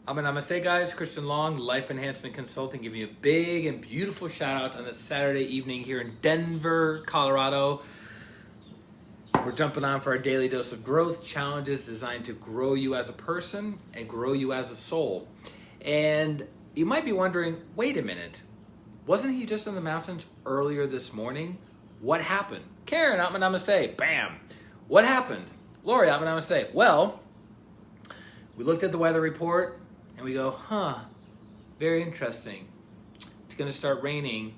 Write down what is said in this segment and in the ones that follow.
Namaste, guys. ChristianRLong, Life Enhancement Consulting, giving you a big and beautiful shout out on this Saturday evening here in Denver, Colorado. We're jumping on for our daily dose of growth challenges designed to grow you as a person and grow you as a soul. And you might be wondering, wait a minute, wasn't he just in the mountains earlier this morning? What happened? Karen, Namaste, bam. What happened? Lori, Namaste. Well, we looked at the weather report and we go, very interesting. It's going to start raining.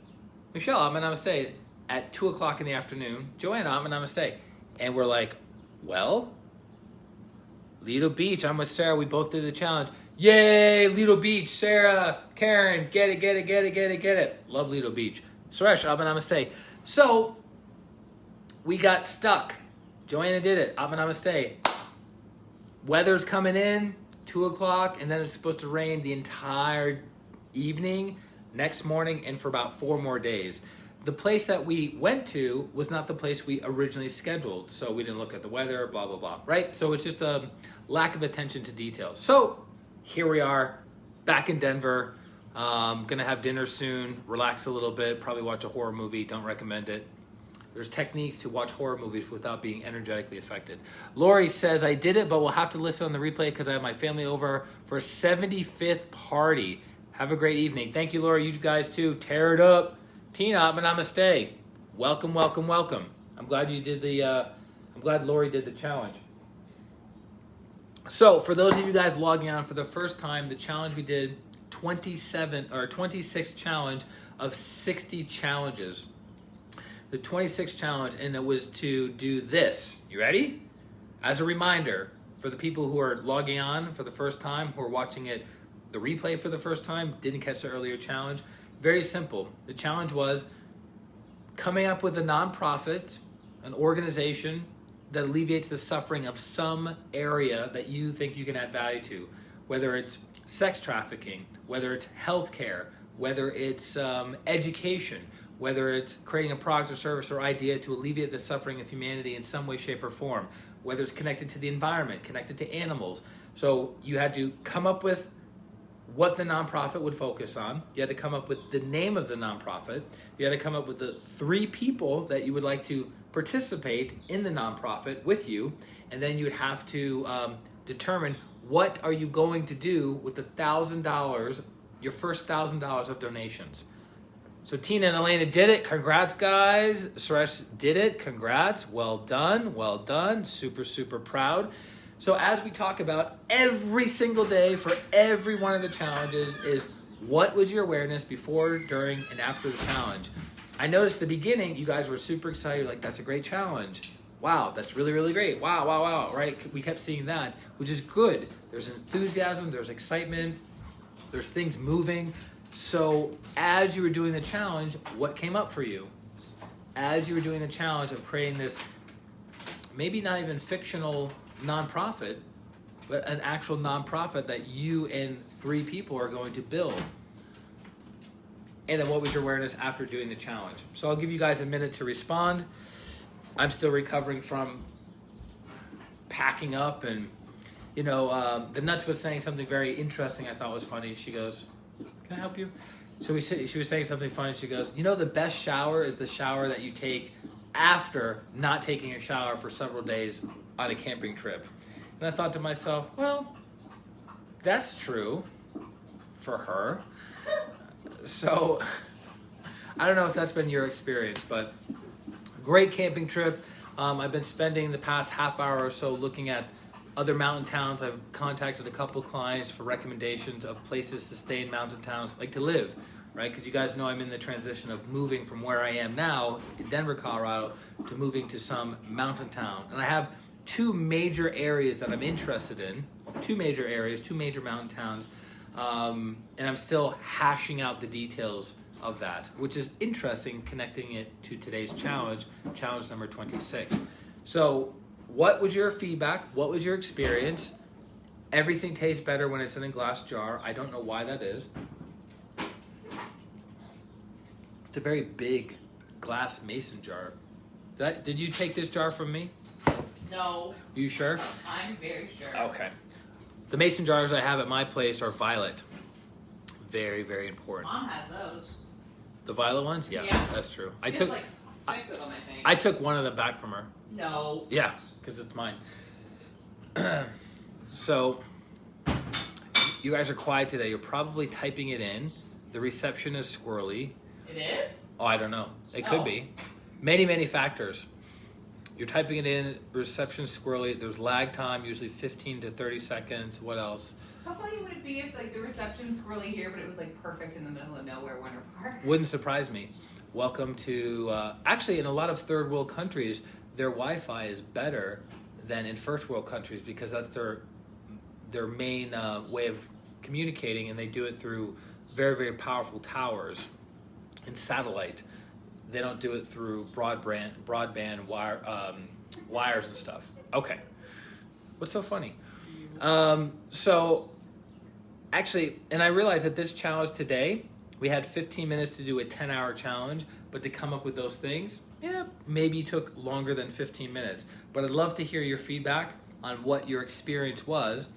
Michelle, Namaste, at 2 o'clock in the afternoon. Joanna, Namaste. And we're like, well, Lido Beach, I'm with Sarah. We both did the challenge. Yay, Lido Beach, Sarah, Karen, get it. Love Lido Beach. Suresh, Namaste. So we got stuck. Joanna did it. Namaste. Weather's coming in, 2 o'clock, and then it's supposed to rain the entire evening, next morning, and for about 4 more days. The place that we went to was not the place we originally scheduled, so we didn't look at the weather, blah, blah, blah, right? So it's just a lack of attention to detail. So here we are, back in Denver. Gonna have dinner soon, relax a little bit, probably watch a horror movie, don't recommend it. There's techniques to watch horror movies without being energetically affected. Lori says, I did it, but we'll have to listen on the replay because I have my family over for a 75th party. Have a great evening. Thank you, Lori. You guys too. Tear it up. Tina, Namaste. Welcome. I'm glad you did I'm glad Lori did the challenge. So for those of you guys logging on for the first time, the challenge we did 26 challenge of 60 challenges. The 26th challenge, and it was to do this. You ready? As a reminder, for the people who are logging on for the first time, who are watching it, the replay for the first time, didn't catch the earlier challenge, very simple. The challenge was coming up with a nonprofit, an organization that alleviates the suffering of some area that you think you can add value to, whether it's sex trafficking, whether it's healthcare, whether it's education, whether it's creating a product or service or idea to alleviate the suffering of humanity in some way, shape, or form, whether it's connected to the environment, connected to animals. So you had to come up with what the nonprofit would focus on. You had to come up with the name of the nonprofit. You had to come up with the 3 people that you would like to participate in the nonprofit with you. And then you would have to determine what are you going to do with the $1,000, your first $1,000 of donations. So Tina and Elena did it. Congrats, guys. Suresh did it. Congrats. Well done. Super, super proud. So as we talk about every single day for every one of the challenges is what was your awareness before, during, and after the challenge? I noticed at the beginning, you guys were super excited. You're like, that's a great challenge. Wow, that's really, really great. Wow, right? We kept seeing that, which is good. There's enthusiasm. There's excitement. There's things moving. So as you were doing the challenge, what came up for you? As you were doing the challenge of creating this, maybe not even fictional nonprofit, but an actual nonprofit that you and 3 people are going to build. And then what was your awareness after doing the challenge? So I'll give you guys a minute to respond. I'm still recovering from packing up, and the Nuts was saying something very interesting I thought was funny. She goes, can I help you? So she was saying something funny. She goes, the best shower is the shower that you take after not taking a shower for several days on a camping trip. And I thought to myself, well, that's true for her. So I don't know if that's been your experience, but great camping trip. I've been spending the past half hour or so looking at other mountain towns. I've contacted a couple clients for recommendations of places to stay in mountain towns, like to live, right? Because you guys know I'm in the transition of moving from where I am now in Denver, Colorado, to moving to some mountain town. And I have 2 major areas that I'm interested in, 2 major mountain towns, and I'm still hashing out the details of that, which is interesting, connecting it to today's challenge number 26. So what was your feedback? What was your experience? Everything tastes better when it's in a glass jar. I don't know why that is. It's a very big glass mason jar. Did you take this jar from me? No. You sure? I'm very sure. Okay. The mason jars I have at my place are violet. Very, very important. Mom has those. The violet ones? Yeah. That's true. She has like 6 of them, I think. I took one of them back from her. No. Yeah, because it's mine. So, you guys are quiet today. You're probably typing it in. The reception is squirrely. It is? Oh, I don't know. It could be. Many, many factors. You're typing it in. Reception squirrely. There's lag time, usually 15 to 30 seconds. What else? How funny would it be if like the reception's squirrely here, but it was like perfect in the middle of nowhere, Winter Park? Wouldn't surprise me. Welcome to, actually in a lot of third world countries, their Wi-Fi is better than in first world countries because that's their main way of communicating, and they do it through very, very powerful towers and satellite. They don't do it through broadband wires and stuff. Okay. What's so funny? So actually, and I realized that this challenge today, we had 15 minutes to do a 10-hour challenge, but to come up with those things, maybe took longer than 15 minutes. But I'd love to hear your feedback on what your experience was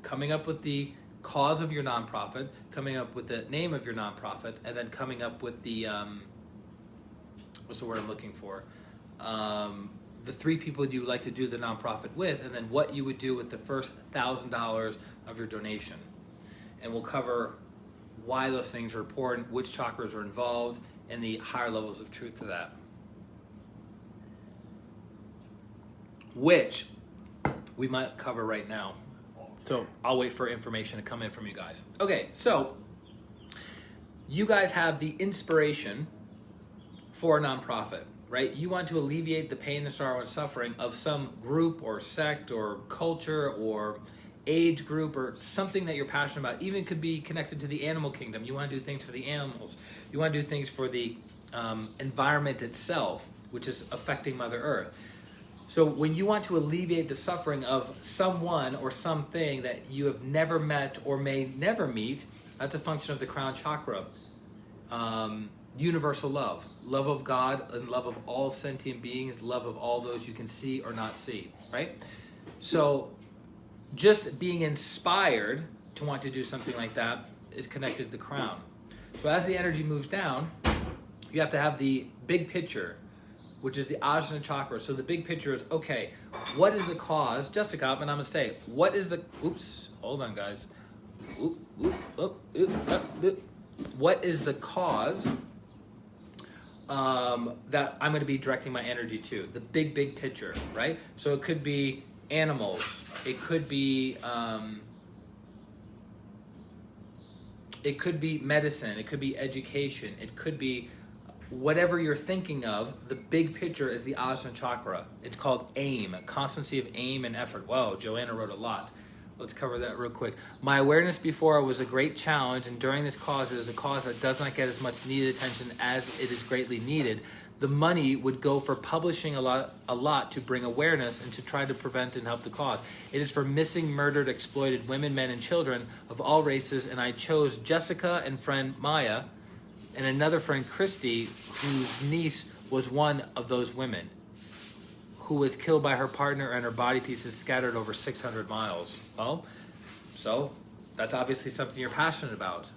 coming up with the cause of your nonprofit, coming up with the name of your nonprofit, and then coming up with the, what's the word I'm looking for? The 3 people you would like to do the nonprofit with, and then what you would do with the first $1,000 of your donation. And we'll cover why those things are important, which chakras are involved, and the higher levels of truth to that. Which we might cover right now. So I'll wait for information to come in from you guys. Okay, so you guys have the inspiration for a nonprofit, right? You want to alleviate the pain, the sorrow, and suffering of some group or sect or culture or age group or something that you're passionate about. Even could be connected to the animal kingdom. You want to do things for the animals. You want to do things for the environment itself, which is affecting Mother Earth. So when you want to alleviate the suffering of someone or something that you have never met or may never meet, that's a function of the crown chakra. Universal love. Love of God and love of all sentient beings, love of all those you can see or not see, right? So just being inspired to want to do something like that is connected to the crown. So as the energy moves down, you have to have the big picture, which is the Ajna chakra. So the big picture is, okay, what is the cause? Jessica, but namaste. What is the, oops, hold on guys. What is the cause that I'm going to be directing my energy to? The big, big picture, right? So it could be animals. It could be medicine. It could be education. It could be whatever you're thinking of. The big picture is the Ajna chakra. It's called aim, constancy of aim and effort. Whoa, Joanna wrote a lot. Let's cover that real quick. My awareness before was a great challenge, and during this cause, it is a cause that does not get as much needed attention as it is greatly needed. The money would go for publishing a lot to bring awareness and to try to prevent and help the cause. It is for missing, murdered, exploited women, men, and children of all races, and I chose Jessica and friend Maya and another friend Christy, whose niece was one of those women, who was killed by her partner and her body pieces scattered over 600 miles. Well, so that's obviously something you're passionate about.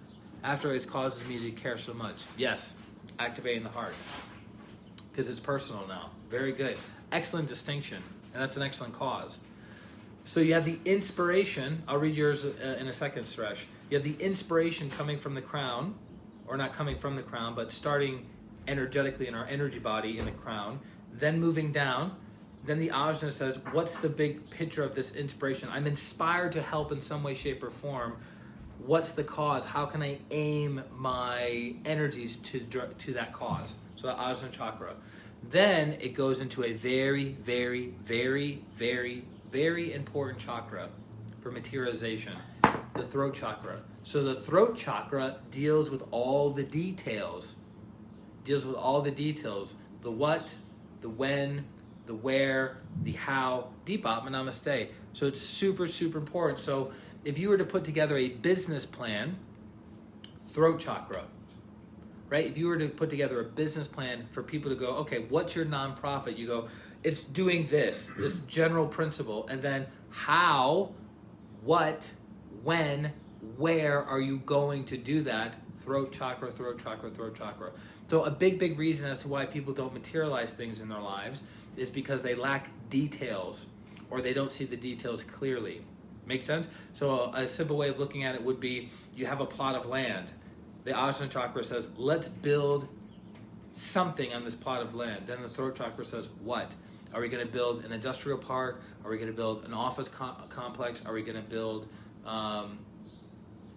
After it causes me to care so much. Yes, activating the heart. Because it's personal now. Very good. Excellent distinction. And that's an excellent cause. So you have the inspiration. I'll read yours in a second, Suresh. You have the inspiration coming from the crown, or not coming from the crown, but starting energetically in our energy body in the crown, then moving down. Then the Ajna says, what's the big picture of this inspiration? I'm inspired to help in some way, shape, or form. What's the cause? How can I aim my energies to that cause? So the Ajna chakra. Then it goes into a very, very, very, very, very important chakra for materialization, the throat chakra. So the throat chakra deals with all the details. The what, the when, the where, the how. Deep Atma Namaste. So it's super, super important. So if you were to put together a business plan, throat chakra, right? If you were to put together a business plan for people to go, okay, what's your nonprofit? You go, it's doing this general principle. And then how, what, when, where are you going to do that? Throat chakra, throat chakra, throat chakra. So a big reason as to why people don't materialize things in their lives is because they lack details, or they don't see the details clearly. Make sense? So a simple way of looking at it would be, you have a plot of land. The Ajna chakra says, let's build something on this plot of land. Then the throat chakra says, what? Are we going to build an industrial park? Are we going to build an office complex? Are we going to build,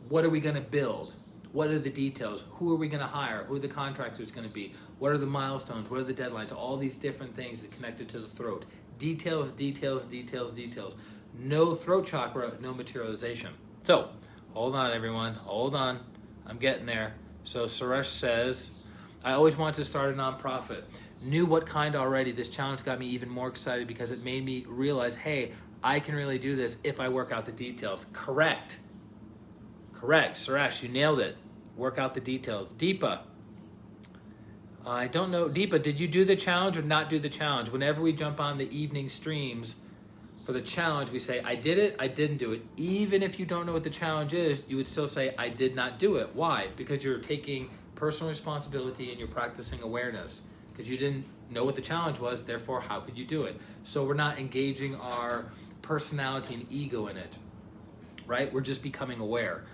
what are we going to build? What are the details? Who are we going to hire? Who are the contractors going to be? What are the milestones? What are the deadlines? All these different things that connected to the throat. Details, details, details, details. No throat chakra, no materialization. So, hold on everyone, hold on. I'm getting there. So Suresh says, I always wanted to start a nonprofit. Knew what kind already. This challenge got me even more excited because it made me realize, hey, I can really do this if I work out the details. Correct. Suresh, you nailed it. Work out the details. Deepa. I don't know. Deepa, did you do the challenge or not do the challenge? Whenever we jump on the evening streams for the challenge, we say, I did it, I didn't do it. Even if you don't know what the challenge is, you would still say, I did not do it. Why? Because you're taking personal responsibility and you're practicing awareness. Because you didn't know what the challenge was, therefore, how could you do it? So we're not engaging our personality and ego in it, right? We're just becoming aware.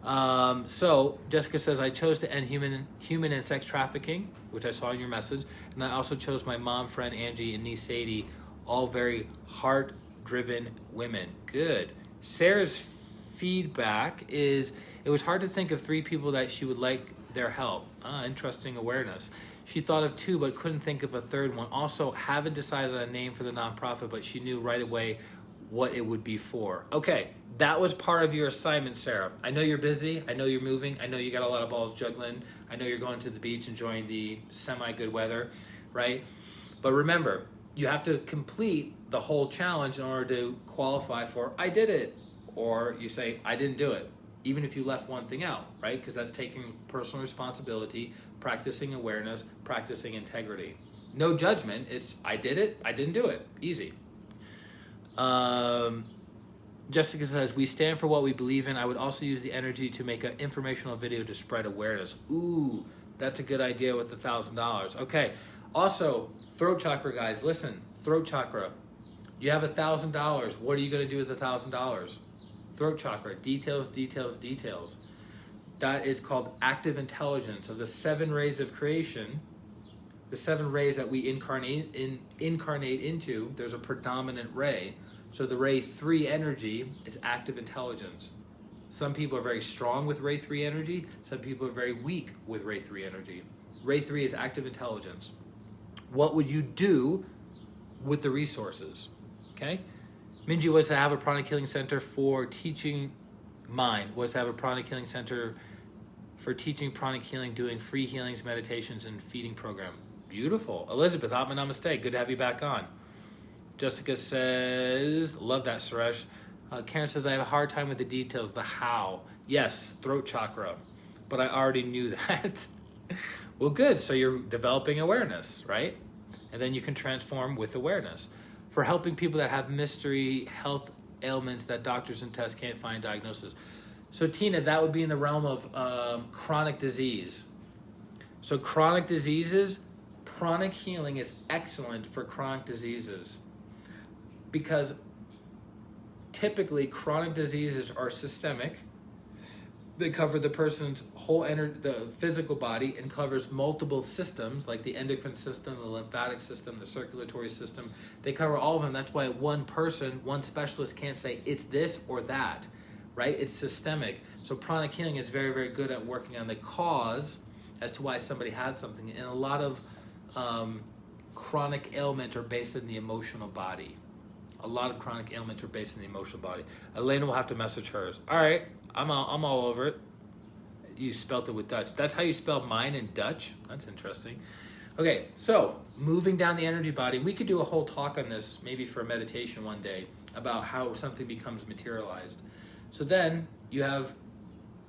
So Jessica says, I chose to end human and sex trafficking, which I saw in your message, and I also chose my mom, friend Angie, and niece Sadie, all very heart-driven women. Good. Sarah's feedback is, it was hard to think of 3 people that she would like their help. Interesting awareness. She thought of 2, but couldn't think of a third one. Also, haven't decided on a name for the nonprofit, but she knew right away what it would be for. Okay, that was part of your assignment, Sarah. I know you're busy. I know you're moving. I know you got a lot of balls juggling. I know you're going to the beach, enjoying the semi-good weather, right? But remember, you have to complete the whole challenge in order to qualify for, I did it. Or you say, I didn't do it. Even if you left one thing out, right? Because that's taking personal responsibility, practicing awareness, practicing integrity. No judgment. It's, I did it, I didn't do it. Easy. Jessica says, we stand for what we believe in. I would also use the energy to make an informational video to spread awareness. Ooh, that's a good idea with $1,000. Okay. Also, throat chakra guys, listen, throat chakra. You have $1,000. What are you going to do with $1,000? Throat chakra, details, details, details. That is called active intelligence. So the 7 rays of creation, the 7 rays that we incarnate into, there's a predominant ray. So the ray 3 energy is active intelligence. Some people are very strong with ray 3 energy. Some people are very weak with ray 3 energy. Ray 3 is active intelligence. What would you do with the resources? Okay? Minji was to have a pranic healing center for teaching mind. Was to have a pranic healing center for teaching pranic healing, doing free healings, meditations, and feeding program. Beautiful. Elizabeth, Atma Namaste. Good to have you back on. Jessica says, love that, Suresh. Karen says, I have a hard time with the details, the how. Yes, throat chakra. But I already knew that. Well, good. So you're developing awareness, right? And then you can transform with awareness. For helping people that have mystery health ailments that doctors and tests can't find diagnosis. So Tina, that would be in the realm of chronic disease. So chronic diseases, pranic healing is excellent for chronic diseases. Because typically chronic diseases are systemic. They cover the person's whole the physical body and covers multiple systems like the endocrine system, the lymphatic system, the circulatory system. They cover all of them. That's why one person, one specialist can't say it's this or that, right? It's systemic. So pranic healing is very, very good at working on the cause as to why somebody has something. And a lot of chronic ailments are based in the emotional body. A lot of chronic ailments are based in the emotional body. Elena will have to message hers. All right, I'm all over it. You spelt it with Dutch. That's how you spell mine in Dutch? That's interesting. Okay, so moving down the energy body. We could do a whole talk on this, maybe for a meditation one day, about how something becomes materialized. So then you have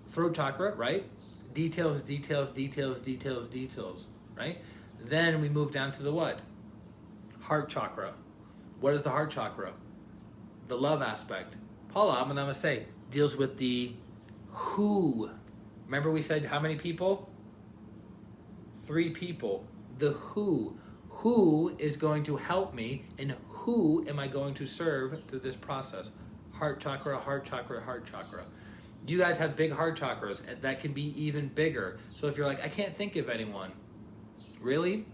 throat chakra, right? Details, details, details, details, details, right? Then we move down to the what? Heart chakra. What is the heart chakra? The love aspect, Paula, I'm going to say, deals with the who. Remember we said how many people? 3 people. The who. Who is going to help me, and who am I going to serve through this process? Heart chakra, heart chakra, heart chakra. You guys have big heart chakras, and that can be even bigger. So if you're like, I can't think of anyone. Really?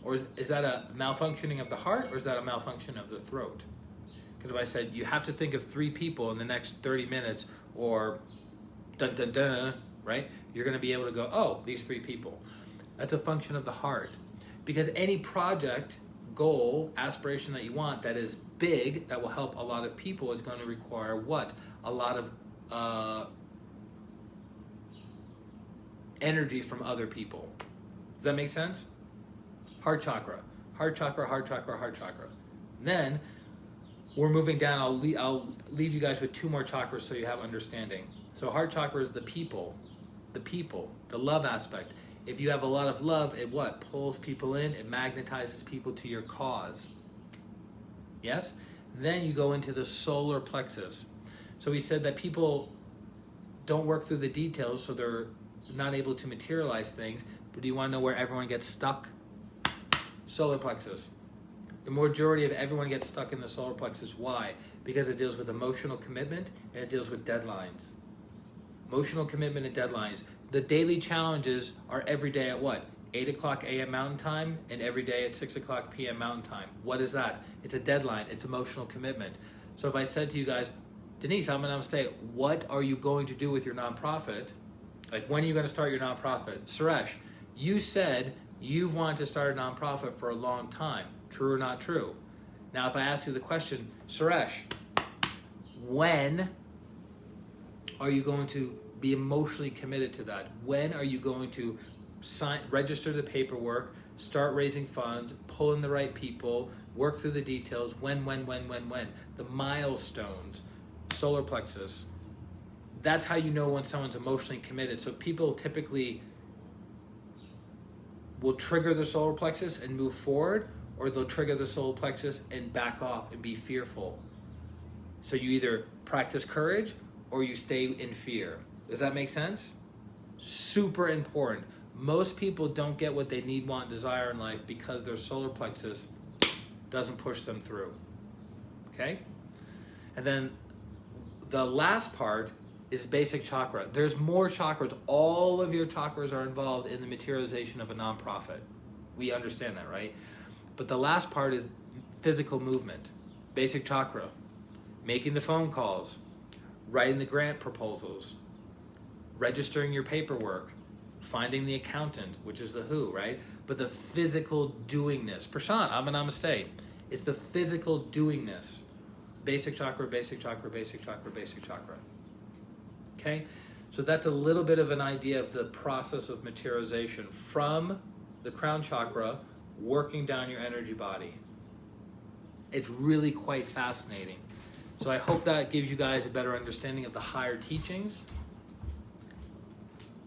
Or is that a malfunctioning of the heart, or is that a malfunction of the throat? Because if I said, you have to think of 3 people in the next 30 minutes, or dun dun dun, right? You're going to be able to go, oh, these 3 people. That's a function of the heart. Because any project, goal, aspiration that you want that is big, that will help a lot of people, is going to require what? A lot of energy from other people. Does that make sense? Heart chakra, heart chakra, heart chakra, heart chakra. Then we're moving down. I'll leave you guys with 2 more chakras so you have understanding. So heart chakra is the people, the love aspect. If you have a lot of love, it what? Pulls people in, it magnetizes people to your cause. Yes? Then you go into the solar plexus. So we said that people don't work through the details, so they're not able to materialize things. But do you want to know where everyone gets stuck? Solar plexus. The majority of everyone gets stuck in the solar plexus. Why? Because it deals with emotional commitment and it deals with deadlines. Emotional commitment and deadlines. The daily challenges are every day at what? 8 o'clock a.m. Mountain Time, and every day at 6 o'clock p.m. Mountain Time. What is that? It's a deadline. It's emotional commitment. So if I said to you guys, Denise, I'm going to say, what are you going to do with your nonprofit? Like, when are you going to start your nonprofit? Suresh, you said you've wanted to start a nonprofit for a long time. True or not true? Now, if I ask you the question, Suresh, when are you going to be emotionally committed to that? When are you going to register the paperwork, start raising funds, pull in the right people, work through the details? When? The milestones, solar plexus. That's how you know when someone's emotionally committed. So people typically will trigger the solar plexus and move forward, or they'll trigger the solar plexus and back off and be fearful. So you either practice courage or you stay in fear. Does that make sense? Super important. Most people don't get what they need, want, desire in life because their solar plexus doesn't push them through. Okay? And then the last part is basic chakra. There's more chakras. All of your chakras are involved in the materialization of a nonprofit. We understand that, right? But the last part is physical movement. Basic chakra. Making the phone calls. Writing the grant proposals. Registering your paperwork. Finding the accountant, which is the who, right? But the physical doingness. Prashant, namaste. It's the physical doingness. Basic chakra, basic chakra, basic chakra, basic chakra. Okay? So that's a little bit of an idea of the process of materialization from the crown chakra working down your energy body. It's really quite fascinating. So I hope that gives you guys a better understanding of the higher teachings.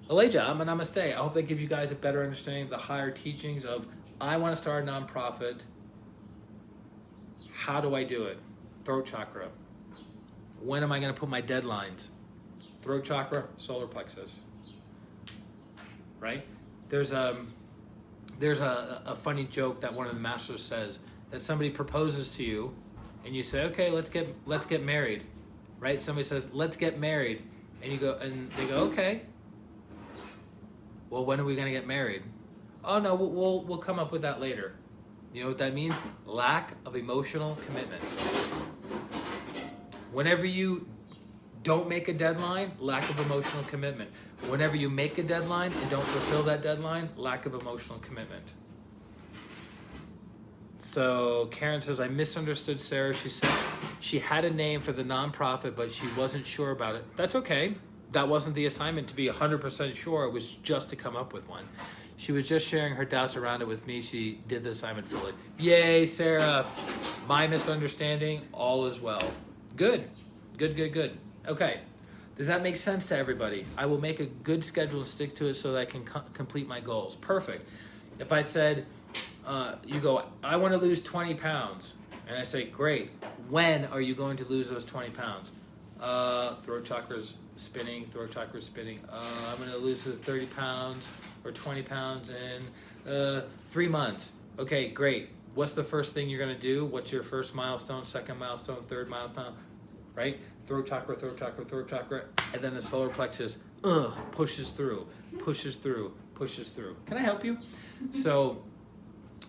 Aleja, namaste. I hope that gives you guys a better understanding of the higher teachings of, I want to start a nonprofit. How do I do it? Throat chakra. When am I going to put my deadlines? Throat chakra, solar plexus. Right? There's a funny joke that one of the masters says, that somebody proposes to you and you say, okay, let's get married. Right? Somebody says, let's get married. And you go, and they go, okay. Well, when are we going to get married? Oh no, we'll come up with that later. You know what that means? Lack of emotional commitment. Whenever you don't make a deadline, lack of emotional commitment. Whenever you make a deadline and don't fulfill that deadline, lack of emotional commitment. So Karen says, I misunderstood Sarah. She said she had a name for the nonprofit, but she wasn't sure about it. That's okay. That wasn't the assignment to be 100% sure. It was just to come up with one. She was just sharing her doubts around it with me. She did the assignment fully. Yay, Sarah. My misunderstanding, all is well. Good. Okay. Does that make sense to everybody? I will make a good schedule and stick to it so that I can complete my goals. Perfect. If I said, you go, I want to lose 20 pounds. And I say, great. When are you going to lose those 20 pounds? Throat chakra's spinning, throat chakra's spinning. I'm going to lose 30 pounds or 20 pounds in 3 months. Okay, great. What's the first thing you're going to do? What's your first milestone, second milestone, third milestone, right? Throat chakra, throat chakra, throat chakra. And then the solar plexus pushes through, pushes through, pushes through. Can I help you? So,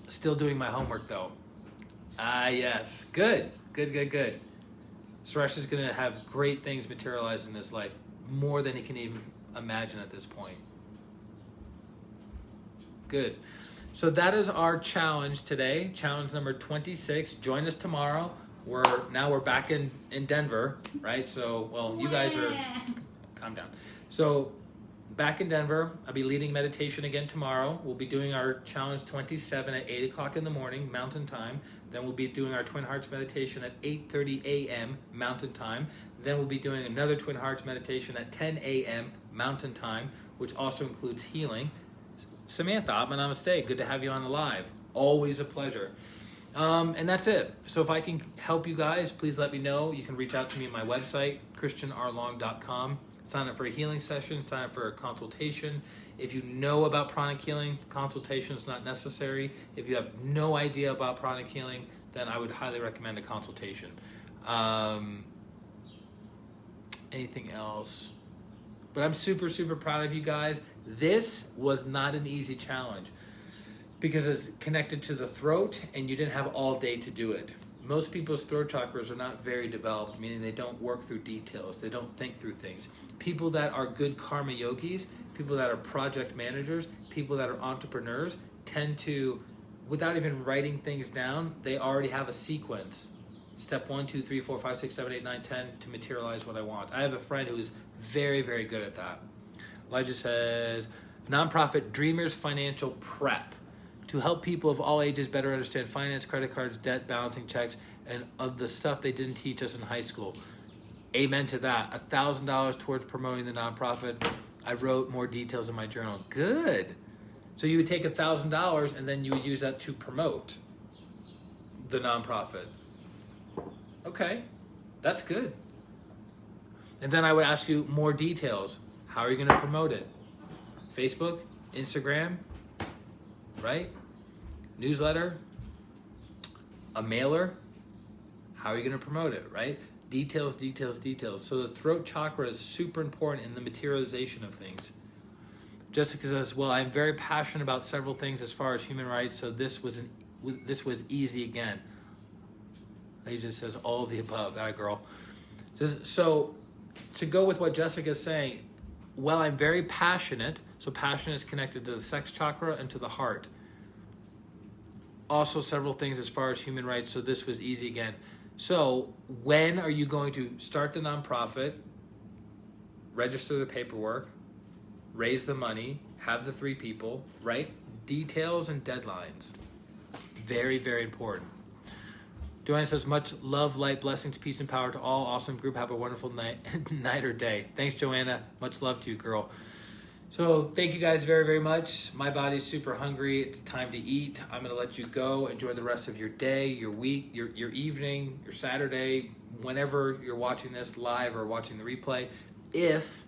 still doing my homework though. Yes. Good. Suresh is going to have great things materialize in his life, more than he can even imagine at this point. Good. So that is our challenge today, challenge number 26. Join us tomorrow. We're back in Denver, right? So, well, you guys are, calm down. So back in Denver, I'll be leading meditation again tomorrow. We'll be doing our challenge 27 at 8 o'clock in the morning, Mountain Time. Then we'll be doing our Twin Hearts meditation at 8:30 a.m. Mountain Time. Then we'll be doing another Twin Hearts meditation at 10 a.m. Mountain Time, which also includes healing. Samantha, namaste. Good to have you on the live. Always a pleasure. And that's it. So if I can help you guys, please let me know. You can reach out to me on my website, ChristianRLong.com. Sign up for a healing session, sign up for a consultation. If you know about pranic healing, consultation is not necessary. If you have no idea about pranic healing, then I would highly recommend a consultation. Anything else? But I'm super, super proud of you guys. This was not an easy challenge because it's connected to the throat and you didn't have all day to do it. Most people's throat chakras are not very developed, meaning they don't work through details. They don't think through things. People that are good karma yogis, people that are project managers, people that are entrepreneurs tend to, without even writing things down, they already have a sequence. Step 1, 2, 3, 4, 5, 6, 7, 8, 9, 10 to materialize what I want. I have a friend who is very, very good at that. Elijah says, nonprofit Dreamers Financial Prep to help people of all ages better understand finance, credit cards, debt, balancing checks, and of the stuff they didn't teach us in high school. Amen to that. $1,000 towards promoting the nonprofit. I wrote more details in my journal. Good. So you would take $1,000 and then you would use that to promote the nonprofit. Okay, that's good. And then I would ask you more details. How are you going to promote it? Facebook, Instagram, right? Newsletter, a mailer. How are you going to promote it, right? Details, details, details. So the throat chakra is super important in the materialization of things. Jessica says, well, I'm very passionate about several things as far as human rights, so this was easy again. He just says all of the above. That girl. So to go with what Jessica's saying, well, I'm very passionate. So passion is connected to the sex chakra and to the heart. Also several things as far as human rights. So this was easy again. So when are you going to start the nonprofit, register the paperwork, raise the money, have the 3 people, right? Details and deadlines. Very, very important. Joanna says, much love, light, blessings, peace, and power to all. Awesome group. Have a wonderful night or day. Thanks, Joanna. Much love to you, girl. So thank you guys very, very much. My body's super hungry. It's time to eat. I'm going to let you go. Enjoy the rest of your day, your week, your evening, your Saturday, whenever you're watching this live or watching the replay. If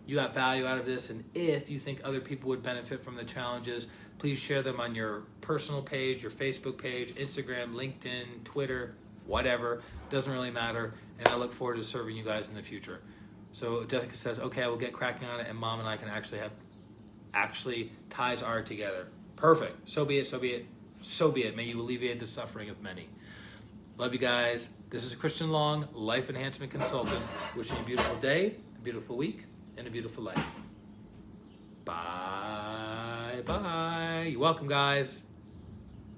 you got value out of this and if you think other people would benefit from the challenges, please share them on your personal page, your Facebook page, Instagram, LinkedIn, Twitter, whatever. Doesn't really matter. And I look forward to serving you guys in the future. So Jessica says, okay, I will get cracking on it, and Mom and I can actually ties are together. Perfect. So be it, so be it, so be it. May you alleviate the suffering of many. Love you guys. This is Christian Long, Life Enhancement Consultant, wishing you a beautiful day, a beautiful week, and a beautiful life. Bye. You're welcome, guys.